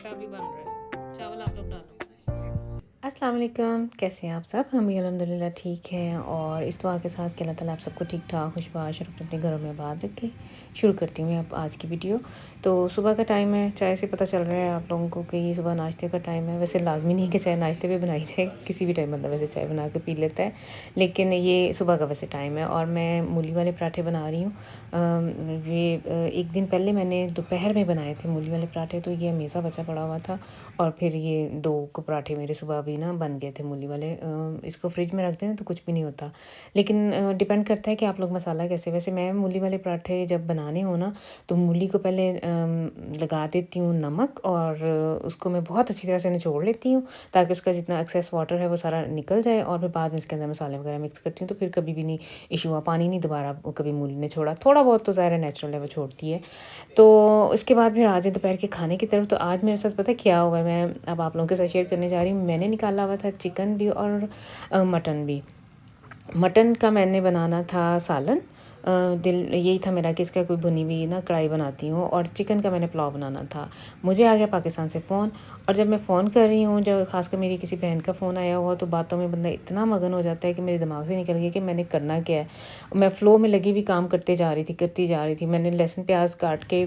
आटा भी बन रहा है। चावल आप लोग डालो। अस्सलाम वालेकुम, कैसे हैं आप सब? हम भी अल्हम्दुलिल्लाह ठीक हैं और इस दुआ के साथ कि अल्लाह ताला आप सबको ठीक-ठाक, खुशबाश और अपने घरों में आबाद रखे। शुरू करती हूँ मैं अब आज की वीडियो। तो सुबह का टाइम है, चाय से पता चल रहा है आप लोगों को कि ये सुबह नाश्ते का टाइम है। वैसे लाज़मी नहीं है कि चाय नाश्ते में बनाई जाए, किसी भी टाइम बंदा वैसे चाय बना के पी लेता है। लेकिन ये सुबह का वैसे टाइम है और मैं मूली वाले पराठे बना रही हूँ। एक दिन पहले मैंने दोपहर में बनाए थे मूली वाले पराठे, तो ये हमेशा बचा पड़ा हुआ था और फिर ये 2 को पराठे मेरे सुबह भी ना बन गए थे मूली वाले। इसको फ्रिज में रख दें तो कुछ भी नहीं होता। लेकिन डिपेंड करता है कि आप लोग मसाला कैसे वैसे मैं मूली वाले पराठे जब बनाने हो ना, तो मूली को पहले लगा देती हूँ नमक और उसको मैं बहुत अच्छी तरह से निचोड़ लेती हूँ, ताकि उसका जितना एक्सेस वाटर है वो सारा निकल जाए और फिर बाद में इसके अंदर मसाले वगैरह मिक्स करती हूँ, तो फिर कभी भी नहीं इश्यू हुआ, पानी नहीं दोबारा कभी मूली ने छोड़ा। थोड़ा बहुत तो ज़ाहिर है नेचुरल है वो छोड़ती है। तो उसके बाद फिर आ जाए दोपहर के खाने की तरफ, तो आज मेरे साथ पता है क्या हुआ है, मैं अब आप लोगों के साथ शेयर करने जा रही हूँ। मैंने निकाला हुआ था चिकन भी और मटन भी। मटन का मैंने बनाना था सालन। दिल यही था मेरा कि इसका कोई भुनी हुई ना कढ़ाई बनाती हूँ, और चिकन का मैंने पुलाव बनाना था। मुझे आ गया पाकिस्तान से फ़ोन, और जब मैं फ़ोन कर रही हूँ, जब ख़ासकर मेरी किसी बहन का फ़ोन आया हुआ, तो बातों में बंदा इतना मगन हो जाता है कि मेरे दिमाग से निकल गया कि मैंने करना क्या है। मैं फ़्लो में लगी हुई काम करते जा रही थी, करती जा रही थी। मैंने लहसुन प्याज काट के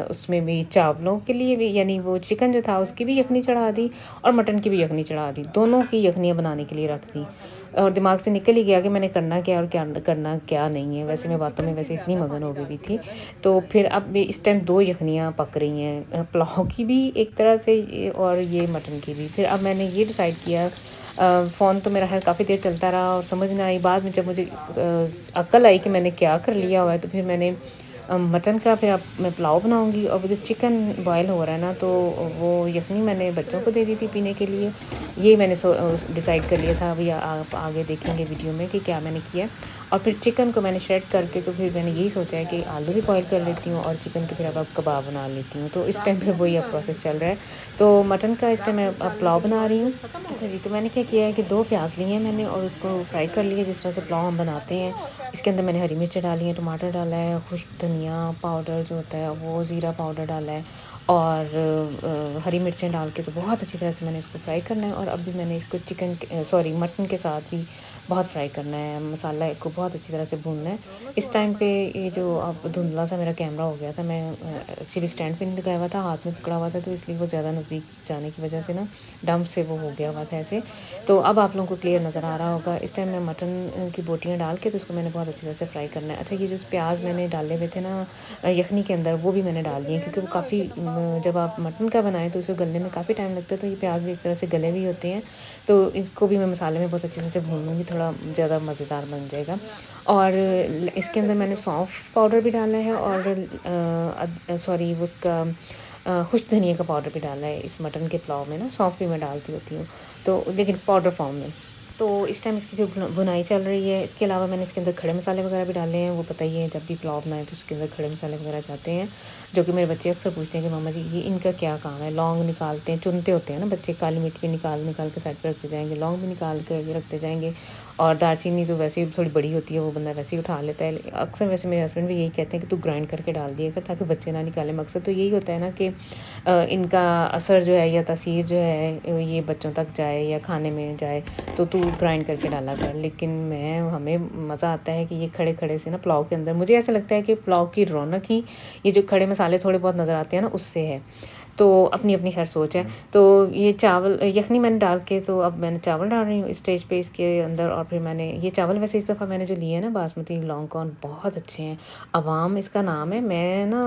उसमें भी चावलों के लिए भी, यानी वो चिकन जो था उसकी भी यखनी चढ़ा दी और मटन की भी यखनी चढ़ा दी, दोनों की यखनियाँ बनाने के लिए रख दी। और दिमाग से निकल ही गया कि मैंने करना क्या है और क्या करना क्या नहीं है। वैसे मैं बातों में वैसे इतनी मगन हो गई हुई थी। तो फिर अब भी इस टाइम 2 यखनियाँ पक रही हैं, पुलाव की भी एक तरह से और ये मटन की भी। फिर अब मैंने ये डिसाइड किया, फ़ोन तो मेरा ख़ैर काफ़ी देर चलता रहा और समझ ना आई। बाद में जब मुझे अक्ल आई कि मैंने क्या कर लिया हुआ है, तो फिर मैंने मटन का फिर अब मैं पुलाव बनाऊँगी, और वो जो चिकन बॉयल हो रहा है ना, तो वो यखनी मैंने बच्चों को दे दी थी पीने के लिए। ये मैंने डिसाइड कर लिया था। अभी आप आगे देखेंगे वीडियो में कि क्या मैंने किया। और फिर चिकन को मैंने श्रेड करके, तो फिर मैंने यही सोचा है कि आलू भी बॉयल कर लेती हूँ और चिकन के फिर अब कबाब बना लेती हूँ। तो इस टाइम फिर वही अब प्रोसेस चल रहा है। तो मटन का इस टाइम मैं अब पुलाव बना रही हूँ। अच्छा जी, तो मैंने क्या किया है कि 2 प्याज़ लिए हैं मैंने और उसको फ्राई कर लिया जिस तरह से पुलाव हम बनाते हैं। इसके अंदर मैंने हरी मिर्च डाली है, टमाटर डाला है, खुश्क धनिया पाउडर जो होता है वो, ज़ीरा पाउडर डाला है, और हरी मिर्चें डाल के तो बहुत अच्छी तरह से मैंने इसको फ्राई करना है। और अभी मैंने इसको सॉरी मटन के साथ भी बहुत फ्राई करना है, मसाला को बहुत अच्छी तरह से भूनना है। इस टाइम पे ये जो अब धुंधला सा मेरा कैमरा हो गया था, मैं एक्चुअली स्टैंड पे नहीं लगाया हुआ था, हाथ में पकड़ा हुआ था, तो इसलिए वो ज़्यादा नज़दीक जाने की वजह से ना डंप से वो हो गया हुआ था ऐसे। तो अब आप लोगों को क्लियर नज़र आ रहा होगा। इस टाइम मैं मटन की बोटियाँ डाल के तो उसको मैंने बहुत अच्छी तरह से फ्राई करना है। अच्छा, ये जो प्याज मैंने डाले हुए थे ना यखनी के अंदर, वो भी मैंने डाल दिए, क्योंकि वो काफ़ी जब आप मटन का बनाएं तो उसे गलने में काफ़ी टाइम लगता है, तो ये प्याज भी एक तरह से गले हुए होते हैं। तो इसको भी मैं मसाले में बहुत अच्छी तरह से भून लूँगी, थोड़ा ज़्यादा मज़ेदार बन जाएगा। और इसके अंदर मैंने सौंफ पाउडर भी डाला है और सॉरी उसका खुश्क धनिया का पाउडर भी डाला है। इस मटन के पुलाव में ना सौंफ भी मैं डालती होती हूँ, तो लेकिन पाउडर फॉर्म में। तो इस टाइम इसकी फिर भुनाई चल रही है। इसके अलावा मैंने इसके अंदर खड़े मसाले वगैरह भी डाले हैं। वो पता ही है, जब भी पुलाव बनाए तो उसके अंदर खड़े मसाले वगैरह जाते हैं, जो कि मेरे बच्चे अक्सर पूछते हैं कि मामा जी ये इनका क्या काम है। लौंग निकालते हैं, चुनते होते हैं ना बच्चे, काली मिर्च भी निकाल निकाल के साइड पर रखते जाएंगे, लौंग भी निकाल के रखते जाएंगे, और दालचीनी तो वैसे ही थोड़ी बड़ी होती है, वो बंदा वैसे ही उठा लेता है। अक्सर वैसे मेरे हस्बैंड भी यही कहते हैं कि तू ग्राइंड करके डाल दिया कर, ताकि बच्चे ना निकालें। मकसद तो यही होता है ना कि इनका असर जो है या तासीर जो है ये बच्चों तक जाए या खाने में जाए, तो तू ग्राइंड करके डाला कर। लेकिन हमें मज़ा आता है कि ये खड़े खड़े से ना पुलाव के अंदर, मुझे ऐसा लगता है कि पुलाव की रौनक ही ये जो खड़े मसाले थोड़े बहुत नज़र आते हैं ना उससे है। तो अपनी अपनी खैर सोच है। तो ये चावल यखनी मैंने डाल के, तो अब मैंने चावल डाल रही हूँ इस स्टेज पे इसके अंदर। और फिर मैंने ये चावल वैसे इस दफ़ा मैंने जो लिए हैं ना बासमती लॉन्ग कॉर्न, बहुत अच्छे हैं। अवाम इसका नाम है। मैं ना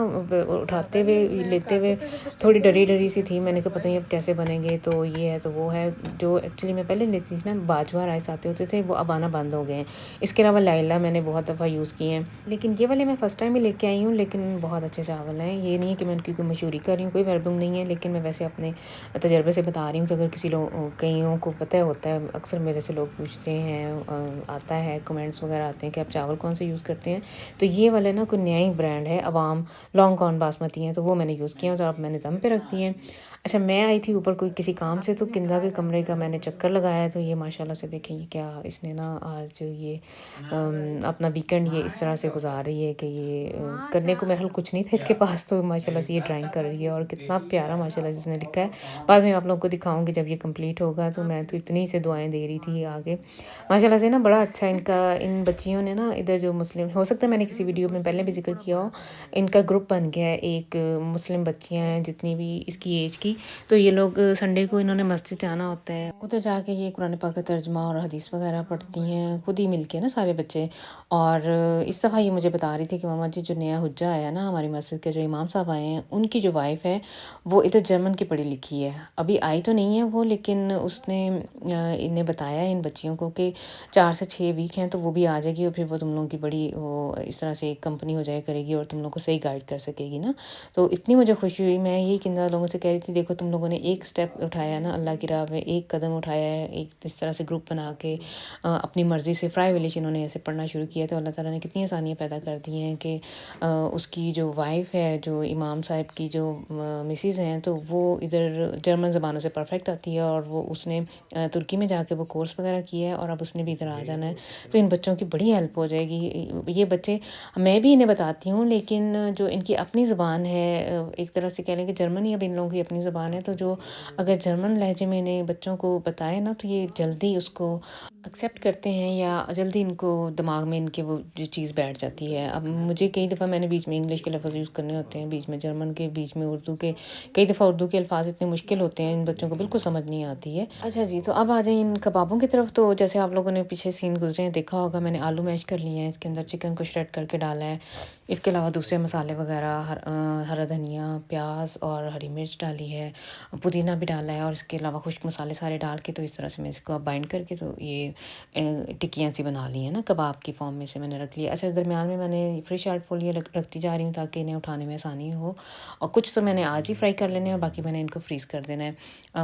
उठाते हुए लेते हुए थोड़ी डरी डरी सी थी, मैंने कहा पता नहीं अब कैसे बनेंगे। तो ये है, तो वो है। जो एक्चुअली मैं पहले लेती थी ना, बाजवा राइस आते होते थे, वो अब आना बंद हो गए हैं। इसके अलावा लाइला मैंने बहुत दफ़ा यूज़ किए हैं, लेकिन ये वाले मैं फ़र्स्ट टाइम ही लेके आई हूँ। लेकिन बहुत अच्छे चावल हैं। ये नहीं है कि मैं उनकी कोई मशहूरी कर रही हूँ, कोई वर्बुम नहीं है, लेकिन मैं वैसे अपने तजर्बे से बता रही हूँ कि अगर किसी लोग कईयों को पता होता है, अक्सर मेरे से लोग पूछते हैं, आता है कमेंट्स वगैरह आते हैं कि आप चावल कौन से यूज़ करते हैं। तो ये वाले ना कोई नया ही ब्रांड है, अवाम लॉन्ग कॉर्न बासमती हैं, तो वो मैंने यूज़ किया, तो अब मैंने दम पे रख दिए हैं। अच्छा, मैं आई थी ऊपर कोई किसी काम से, तो किंदा के कमरे का मैंने चक्कर लगाया, तो ये माशाल्लाह से देखें ये क्या इसने ना आज ये अपना वीकेंड ये इस तरह से गुजार रही है कि ये करने को मेरे कुछ नहीं था इसके पास, तो माशाल्लाह से ये ड्राइंग कर रही है और कितना प्यारा माशाल्लाह जिसने लिखा है। बाद में आप लोगों को दिखाऊँगी जब ये कंप्लीट होगा, तो मैं तो इतनी से दुआएँ दे रही थी आगे। माशाल्लाह से ना बड़ा अच्छा इनका इन बच्चियों ने ना इधर जो मुस्लिम हो सकता है मैंने किसी वीडियो में पहले भी ज़िक्र किया हो, इनका ग्रुप बन गया है। एक मुस्लिम बच्चियाँ हैं जितनी भी इसकी एज की, तो ये लोग संडे को इन्होंने मस्जिद जाना होता है। उधर जाके ये कुरान पाक का तर्जुमा और हदीस वगैरह पढ़ती हैं, खुद ही मिलके ना सारे बच्चे। और इस दफ़ा ये मुझे बता रही थी कि मामा जी जो नया हुज्जा आया ना हमारी मस्जिद के, जो इमाम साहब आए हैं, उनकी जो वाइफ़ है वो इधर जर्मन की पढ़ी लिखी है। अभी आई तो नहीं है वो, लेकिन उसने इन्हें बताया है इन बच्चियों को कि 4 से 6 वीक हैं तो वो भी आ जाएगी और फिर वो तुम लोगों की बड़ी वो इस तरह से एक कंपनी हो जाया करेगी और तुम लोग को सही गाइड कर सकेगी ना। तो इतनी मुझे खुशी हुई। मैं यही किन लोगों से कह रही थी, देखो तुम लोगों ने एक स्टेप उठाया ना अल्लाह की राह में, एक कदम उठाया है, एक इस तरह से ग्रुप बना के अपनी मर्ज़ी से फ्राई विलेज इन्होंने ऐसे पढ़ना शुरू किया। तो अल्लाह ताला ने कितनी आसानियाँ पैदा कर दी हैं कि उसकी जो वाइफ़ है, जो इमाम साहब की जो मिसेज़ हैं, तो वो इधर जर्मन ज़बानों से परफ़ेक्ट आती है और वो उसने तुर्की में जाके वो कोर्स वगैरह किया है और अब उसने भी इधर आ जाना है। तो इन बच्चों की बड़ी हेल्प हो जाएगी। ये बच्चे मैं भी इन्हें बताती हूँ, लेकिन जो इनकी अपनी ज़बान है, एक तरह से कह लें कि जर्मन ही अब इन लोगों की अपनी ज़बान है, तो जो अगर जर्मन लहजे में इन्हें बच्चों को बताएँ ना, तो ये जल्दी उसको एक्सेप्ट करते हैं या जल्दी इनको दिमाग में इनके वो जो चीज़ बैठ जाती है। अब मुझे कई दफ़ा मैंने बीच में इंग्लिश के लफ़्ज़ यूज़ करने होते हैं, बीच में जर्मन के, बीच में उर्दू के। कई दफ़ा उर्दू के अल्फ़ाज़ इतने मुश्किल होते हैं, इन बच्चों को बिल्कुल समझ नहीं आती है। अच्छा जी, तो अब आ जाइए इन कबाबों की तरफ। तो जैसे आप लोगों ने पीछे सीन गुज़रे हैं देखा होगा, मैंने आलू मैश कर लिए हैं, इसके अंदर चिकन को श्रेड करके डाला है। इसके अलावा दूसरे मसाले वगैरह हरा धनिया, प्याज़ और हरी मिर्च डाली है, पुदीना भी डाला है और इसके अलावा खुश्क मसाले सारे डाल के, तो इस तरह से मैं इसको अब बाइंड करके तो ये टिक्कियाँ सी बना ली हैं ना, कबाब की फ़ॉर्म में से मैंने रख लिया। अच्छा, दरमियान में मैंने फ्रिश आर्ट फोलियो रखती जा रही हूँ ताकि इन्हें उठाने में आसानी हो। और कुछ तो मैंने आज ही फ्राई कर लेने हैं और बाकी मैंने इनको फ्रीज़ कर देना है।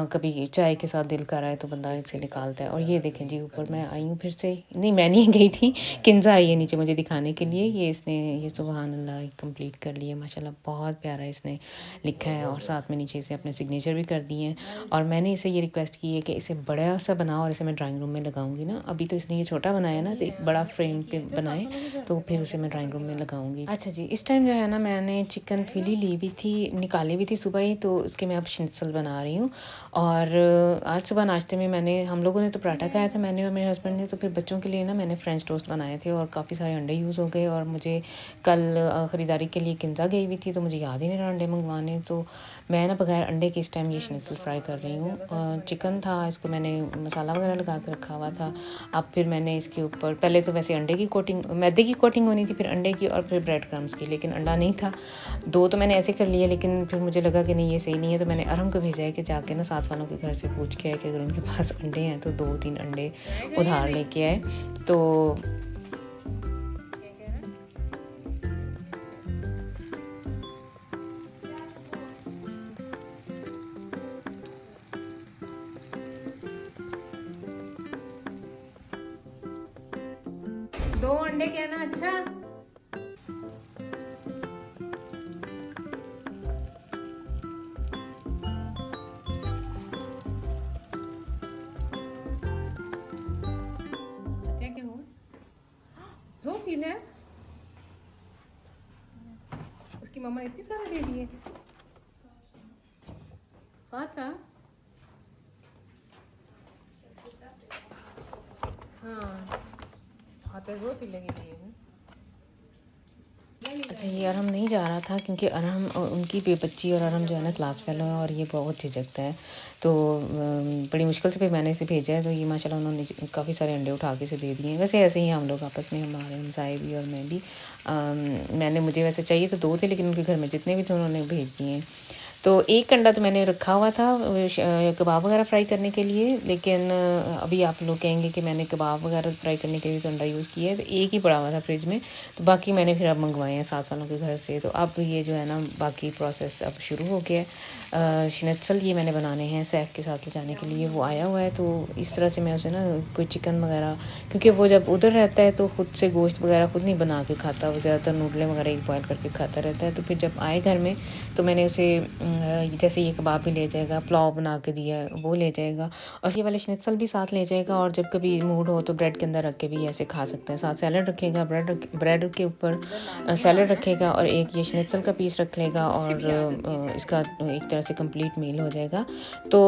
कभी चाय के साथ दिल कर आए तो बंदा इसे निकालता है। और ये देखें जी, ऊपर मैं आई हूँ फिर से, नहीं मैं नहीं गई थी, किंजा आई है नीचे मुझे दिखाने के लिए। ये इसने ये सुबहान अल्लाह कंप्लीट कर लिया माशाल्लाह, बहुत प्यारा इसने लिखा है और साथ में नीचे इसे अपने सिग्नेचर भी कर दिए हैं। और मैंने इसे ये रिक्वेस्ट की है कि इसे बड़ा सा बनाओ और इसे मैं ड्राइंग रूम में लगाऊंगी ना। अभी तो इसने ये छोटा बनाया ना, तो एक बड़ा फ्रेम पे बनाए तो फिर उसे मैं ड्राइंग रूम में लगाऊंगी। अच्छा जी, इस टाइम जो है ना मैंने चिकन फिली ली भी थी, निकाली भी थी सुबह ही, तो उसके मैं अब शिनसल बना रही हूँ। और आज सुबह नाश्ते में हम लोगों ने तो पराठा खाया था, मैंने और मेरे हस्बैंड ने। तो फिर बच्चों के लिए ना मैंने फ्रेंच टोस्ट बनाए थे और काफ़ी सारे अंडे यूज़ हो गए। और मुझे कल ख़रीदारी के लिए किंजा गई हुई थी, तो मुझे याद ही नहीं रहा अंडे मंगवाने। तो मैं ना बगैर अंडे के इस टाइम ये शनिसल फ्राई कर रही हूँ। चिकन था, इसको मैंने मसाला वगैरह लगा के रखा हुआ था। अब फिर मैंने इसके ऊपर पहले तो वैसे अंडे की कोटिंग, मैदे की कोटिंग होनी थी, फिर अंडे की और फिर ब्रेड क्रम्स की, लेकिन अंडा नहीं था। 2 तो मैंने ऐसे कर लिए, लेकिन फिर मुझे लगा कि नहीं ये सही नहीं है, तो मैंने अरहम को भेजा है कि जाके ना साथ वालों के घर से पूछ के आए कि अगर उनके पास अंडे हैं तो 2-3 अंडे उधार लेके आए। तो दो अंडे कहना। अच्छा क्या हुआ? ज़ोफ़िल है, उसकी मम्मा ने इतनी सारे दे दिए। फाता हाँ फाता ज़ोफ़िल लगी थी। अच्छा, ये अरहम नहीं जा रहा था क्योंकि अरहम उनकी बच्ची और अरहम जो है ना क्लास फेलो है और ये बहुत झिझकता है। तो बड़ी मुश्किल से फिर मैंने इसे भेजा है। तो ये माशाल्लाह उन्होंने काफ़ी सारे अंडे उठा के इसे दे दिए हैं। वैसे ऐसे ही हम लोग आपस में, हमारे हमसाए भी और मैं भी। मैंने मुझे वैसे चाहिए तो 2 थे, लेकिन उनके घर में जितने भी थे उन्होंने भेज दिए हैं। तो एक अंडा तो मैंने रखा हुआ था कबाब वगैरह फ्राई करने के लिए, लेकिन अभी आप लोग कहेंगे कि मैंने कबाब वगैरह फ्राई करने के लिए तो अंडा यूज़ किया है, तो एक ही पड़ा हुआ था फ्रिज में। तो बाकी मैंने फिर अब मंगवाए हैं साथ वालों के घर से। तो अब ये जो है ना बाकी प्रोसेस अब शुरू हो गया है। शनित्सल ये मैंने बनाने हैं सैफ के साथ ले जाने के लिए, वो आया हुआ है। तो इस तरह से मैं उसे ना कोई चिकन वगैरह, क्योंकि वो जब उधर रहता है तो ख़ुद से गोश्त वगैरह ख़ुद नहीं बना के खाता, वो ज़्यादातर नूडलें वगैरह ही बॉयल करके खाता रहता है। तो फिर जब आए घर में तो मैंने उसे जैसे ये कबाब भी ले जाएगा, पुलाव बना के दिया है वो ले जाएगा, और ये वाले शनित्ज़ल भी साथ ले जाएगा। और जब कभी मूड हो तो ब्रेड के अंदर रख के भी ऐसे खा सकते हैं। साथ सैलड रखेगा, ब्रेड के ऊपर सैलड रखेगा और एक ये शनित्ज़ल का पीस रख लेगा, और इसका एक तरह से कंप्लीट मील हो जाएगा। तो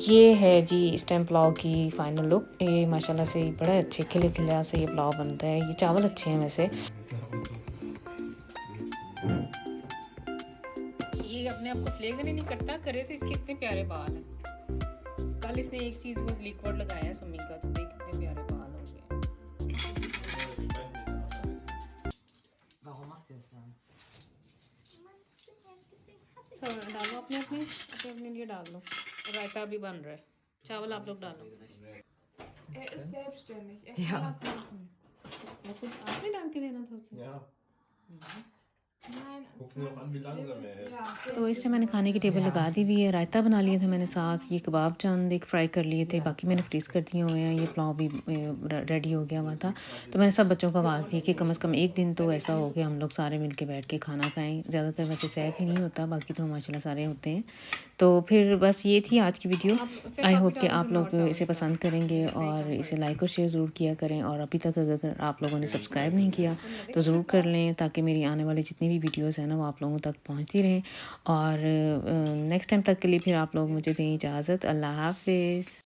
ये है जी इस टाइम पुलाव की फ़ाइनल लुक। ये माशाल्लाह से बड़ा अच्छे खिले खिला से ये पुलाव बनता है। ये चावल अच्छे हैं वैसे। ये अपने आप को फ्लेवर ही नहीं करता, करे तो इसके इतने प्यारे बाल हैं। कल इसने एक चीज़ वो लिक्विड लगाया समी का, तो देख कितने प्यारे बाल हो गए। डालो अपने अपने अपने अपने लिए डाल लो। रायता भी बन रहा है, चावल आप लोग डालो। Er ist selbstständig. Er Ja. kann das machen. वो खुद आपने डाल के देना था उसे। Ja, Nein, guck dir doch an, wie langsam er ist. Ja. तो इस टाइम मैंने खाने की टेबल लगा दी हुई है। रायता बना लिया था मैंने, साथ ये कबाब चांद एक फ्राई कर लिए थे, बाकी मैंने फ्रीज़ कर दिए हुए हैं। ये पुलाव भी रेडी हो गया हुआ था। तो मैंने सब बच्चों को आवाज़ दी कि कम से कम एक दिन तो ऐसा हो कि हम लोग सारे मिल के बैठ के खाना खाएं। ज़्यादातर वैसे सैफ ही नहीं होता, बाकी तो माशाल्लाह सारे होते हैं। तो फिर बस ये थी आज की वीडियो। आई होप कि आप लोग इसे पसंद करेंगे और इसे लाइक और शेयर ज़रूर किया करें। और अभी तक अगर आप लोगों ने सब्सक्राइब नहीं किया तो ज़रूर कर लें, ताकि मेरी आने वाली जितनी भी वीडियोज़ हैं ना वो आप लोगों तक पहुँचती रहें। और नेक्स्ट टाइम तक के लिए फिर आप लोग मुझे दें इजाज़त। अल्लाह हाफ़िज़।